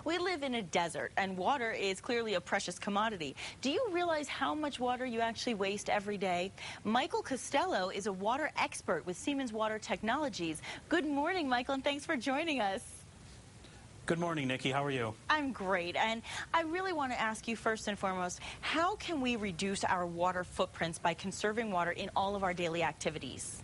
We live in a desert, and water is clearly a precious commodity. Do you realize how much water you actually waste every day? Michael Costello is a water expert with Siemens Water Technologies. Good morning, Michael, and thanks for joining us. Good morning, Nikki. How are you? I'm great, and I really want to ask you first and foremost, how can we reduce our water footprints by conserving water in all of our daily activities?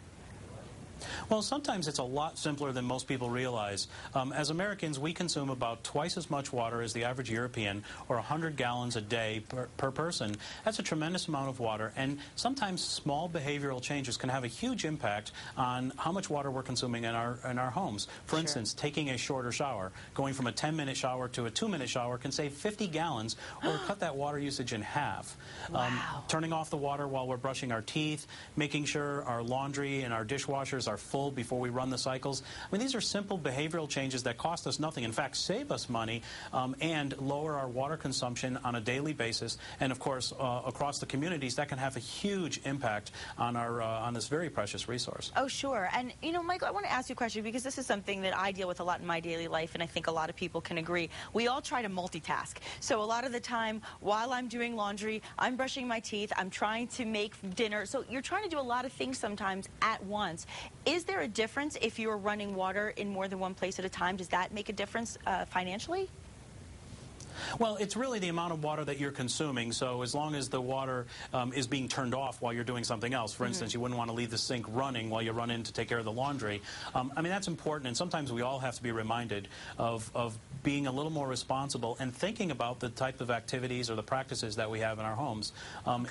Well, sometimes it's a lot simpler than most people realize. As Americans, we consume about twice as much water as the average European, or 100 gallons a day per person. That's a tremendous amount of water, and sometimes small behavioral changes can have a huge impact on how much water we're consuming in our homes. For instance, taking a shorter shower. Going from a 10-minute shower to a 2-minute shower can save 50 gallons or cut that water usage in half. Wow. Turning off the water while we're brushing our teeth, making sure our laundry and our dishwashers are full before we run the cycles. I mean, these are simple behavioral changes that cost us nothing, in fact, save us money and lower our water consumption on a daily basis. And of course, across the communities, that can have a huge impact on on this very precious resource. Oh, sure. And, you know, Michael, I want to ask you a question because this is something that I deal with a lot in my daily life, and I think a lot of people can agree. We all try to multitask. So a lot of the time, while I'm doing laundry, I'm brushing my teeth, I'm trying to make dinner. So you're trying to do a lot of things sometimes at once. Is there a difference if you're running water in more than one place at a time? Does that make a difference financially? Well, it's really the amount of water that you're consuming. So as long as the water is being turned off while you're doing something else, for instance, you wouldn't want to leave the sink running while you run in to take care of the laundry. I mean, that's important, and sometimes we all have to be reminded of being a little more responsible and thinking about the type of activities or the practices that we have in our homes.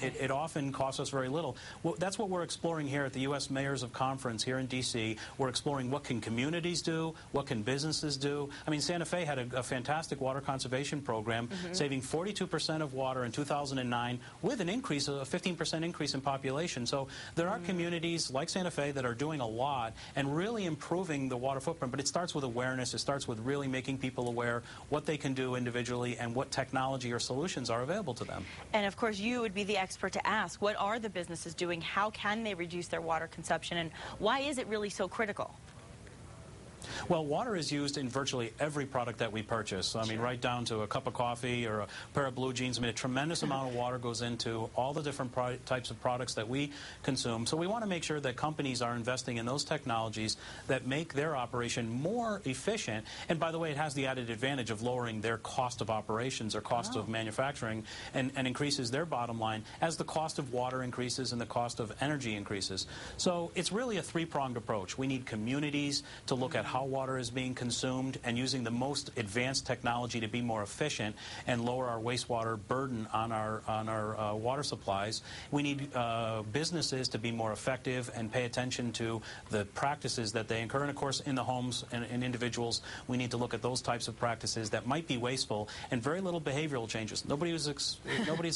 It often costs us very little. Well, that's what we're exploring here at the U.S. Mayors of Conference here in D.C. We're exploring what can communities do, what can businesses do. I mean, Santa Fe had a fantastic water conservation program, saving 42% of water in 2009 with an increase, a 15% increase in population. So there are communities like Santa Fe that are doing a lot and really improving the water footprint, but it starts with awareness. It starts with really making people aware what they can do individually and what technology or solutions are available to them. And of course, you would be the expert to ask, what are the businesses doing? How can they reduce their water consumption? And why is it really so critical? Well, water is used in virtually every product that we purchase. I mean, right down to a cup of coffee or a pair of blue jeans. I mean, a tremendous amount of water goes into all the different types of products that we consume. So we want to make sure that companies are investing in those technologies that make their operation more efficient. And by the way, it has the added advantage of lowering their cost of operations or cost of manufacturing and increases their bottom line as the cost of water increases and the cost of energy increases. So it's really a three-pronged approach. We need communities to look at how water is being consumed and using the most advanced technology to be more efficient and lower our wastewater burden on our water supplies. We need businesses to be more effective and pay attention to the practices that they incur. And of course, in the homes and individuals, we need to look at those types of practices that might be wasteful and very little behavioral changes. Nobody's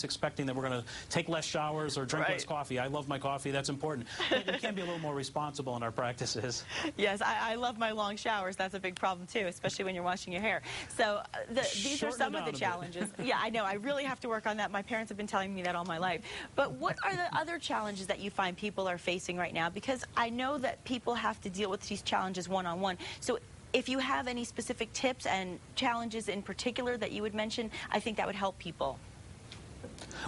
expecting that we're going to take less showers or drink less coffee. I love my coffee. That's important. But we can be a little more responsible in our practices. Yes, I love my long showers. That's a big problem too, especially when you're washing your hair. So these are some of the challenges. Yeah, I know. I really have to work on that. My parents have been telling me that all my life. But what are the other challenges that you find people are facing right now? Because I know that people have to deal with these challenges one-on-one. So if you have any specific tips and challenges in particular that you would mention, I think that would help people.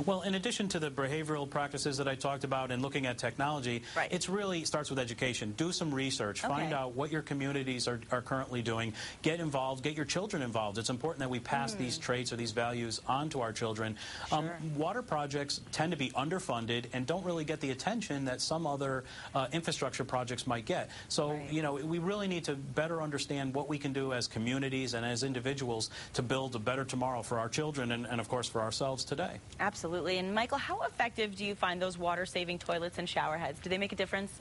Well, in addition to the behavioral practices that I talked about and looking at technology, it really starts with education. Do some research. Find out what your communities are currently doing. Get involved. Get your children involved. It's important that we pass these traits or these values on to our children. Water projects tend to be underfunded and don't really get the attention that some other infrastructure projects might get. So, you know, we really need to better understand what we can do as communities and as individuals to build a better tomorrow for our children and of course, for ourselves today. Absolutely. And Michael, how effective do you find those water-saving toilets and shower heads? Do they make a difference?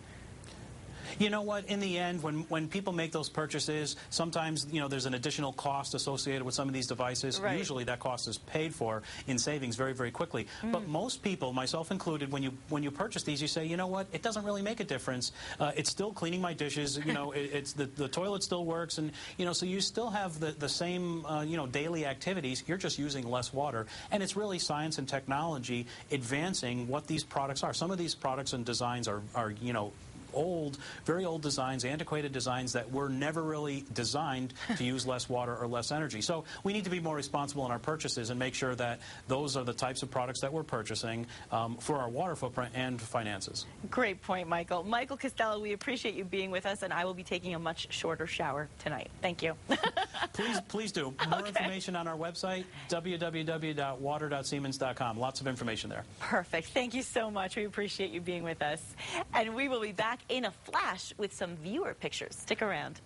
You know what, in the end, when people make those purchases, sometimes, you know, there's an additional cost associated with some of these devices. Usually that cost is paid for in savings very, very quickly. But most people, myself included, when you purchase these, you say, you know what, it doesn't really make a difference. It's still cleaning my dishes, you know, it's the toilet still works, and, you know, so you still have the same, you know, daily activities. You're just using less water. And it's really science and technology advancing what these products are. Some of these products and designs are you know, old, very old designs, antiquated designs that were never really designed to use less water or less energy. So we need to be more responsible in our purchases and make sure that those are the types of products that we're purchasing for our water footprint and finances. Great point, Michael. Michael Costello, we appreciate you being with us, and I will be taking a much shorter shower tonight. Thank you. Please do. More information on our website, www.water.siemens.com. Lots of information there. Perfect. Thank you so much. We appreciate you being with us. And we will be back in a flash with some viewer pictures. Stick around.